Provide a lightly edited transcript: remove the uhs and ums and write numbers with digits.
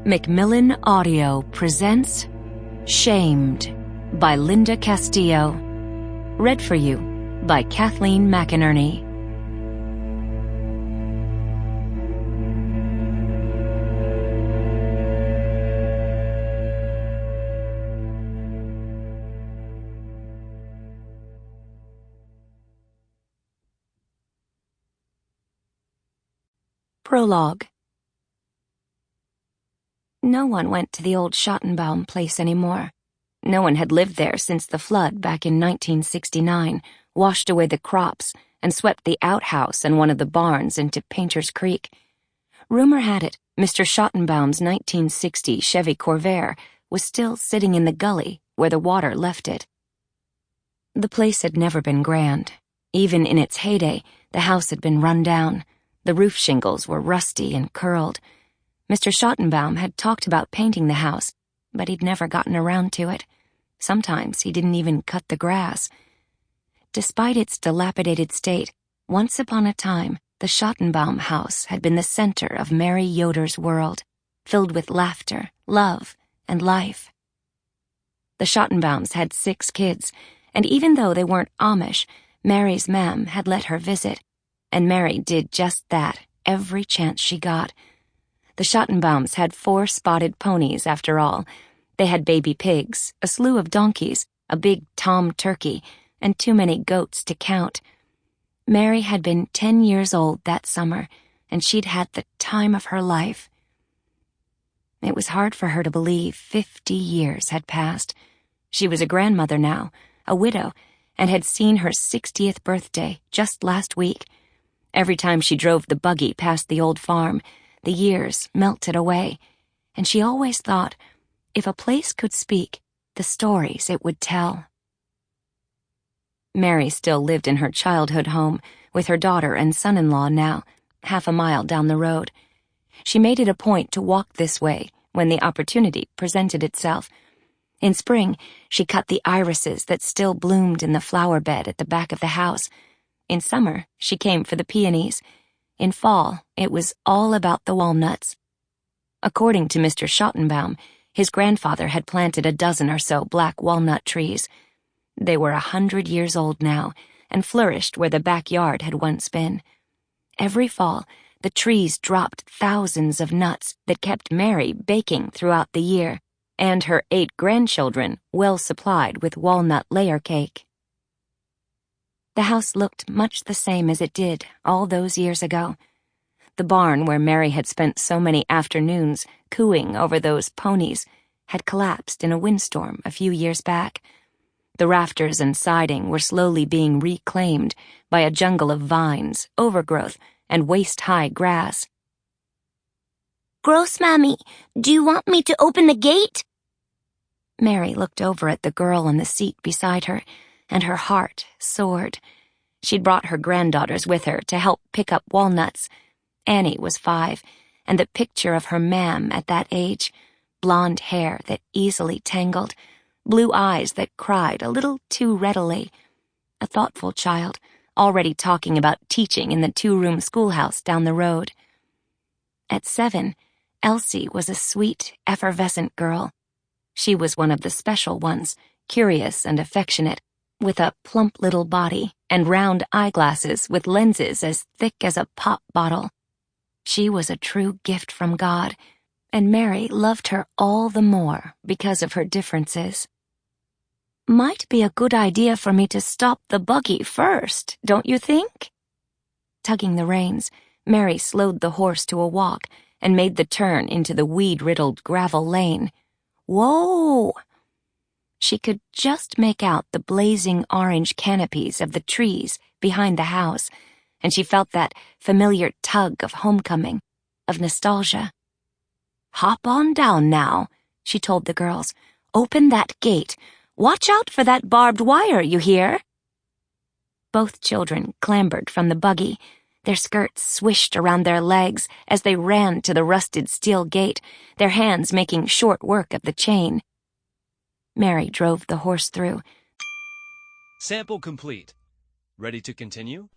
Macmillan Audio presents Shamed by Linda Castillo. Read for you by Kathleen Mcinerney. Prologue. No one went to the old Schottenbaum place anymore. No one had lived there since the flood back in 1969 washed away the crops and swept the outhouse and one of the barns into Painter's Creek. Rumor had it Mr. Schottenbaum's 1960 Chevy Corvair was still sitting in the gully where the water left it. The place had never been grand. Even in its heyday, the house had been run down. The roof shingles were rusty and curled. Mr. Schottenbaum had talked about painting the house, but he'd never gotten around to it. Sometimes he didn't even cut the grass. Despite its dilapidated state, once upon a time, the Schottenbaum house had been the center of Mary Yoder's world, filled with laughter, love, and life. The Schottenbaums had 6 kids, and even though they weren't Amish, Mary's mam had let her visit, and Mary did just that every chance she got. The Schottenbaums had 4 spotted ponies, after all. They had baby pigs, a slew of donkeys, a big tom turkey, and too many goats to count. Mary had been 10 years old that summer, and she'd had the time of her life. It was hard for her to believe 50 years had passed. She was a grandmother now, a widow, and had seen her 60th birthday just last week. Every time she drove the buggy past the old farm, the years melted away, and she always thought, if a place could speak, the stories it would tell. Mary still lived in her childhood home, with her daughter and son-in-law now, half a mile down the road. She made it a point to walk this way when the opportunity presented itself. In spring, she cut the irises that still bloomed in the flower bed at the back of the house. In summer, she came for the peonies. In fall, it was all about the walnuts. According to Mr. Schottenbaum, his grandfather had planted a dozen or so black walnut trees. They were 100 years old now, and flourished where the backyard had once been. Every fall, the trees dropped thousands of nuts that kept Mary baking throughout the year, and her 8 grandchildren well supplied with walnut layer cake. The house looked much the same as it did all those years ago. The barn where Mary had spent so many afternoons cooing over those ponies had collapsed in a windstorm a few years back. The rafters and siding were slowly being reclaimed by a jungle of vines, overgrowth, and waist-high grass. "Gross, Mammy, do you want me to open the gate?" Mary looked over at the girl on the seat beside her, and her heart soared. She'd brought her granddaughters with her to help pick up walnuts. Annie was 5, and the picture of her mam at that age, blonde hair that easily tangled, blue eyes that cried a little too readily. A thoughtful child, already talking about teaching in the 2-room schoolhouse down the road. At 7, Elsie was a sweet, effervescent girl. She was one of the special ones, curious and affectionate, with a plump little body and round eyeglasses with lenses as thick as a pop bottle. She was a true gift from God, and Mary loved her all the more because of her differences. "Might be a good idea for me to stop the buggy first, don't you think?" Tugging the reins, Mary slowed the horse to a walk and made the turn into the weed-riddled gravel lane. Whoa! She could just make out the blazing orange canopies of the trees behind the house, and she felt that familiar tug of homecoming, of nostalgia. "Hop on down now," she told the girls. "Open that gate. Watch out for that barbed wire, you hear?" Both children clambered from the buggy. Their skirts swished around their legs as they ran to the rusted steel gate, their hands making short work of the chain. Mary drove the horse through. Sample complete. Ready to continue?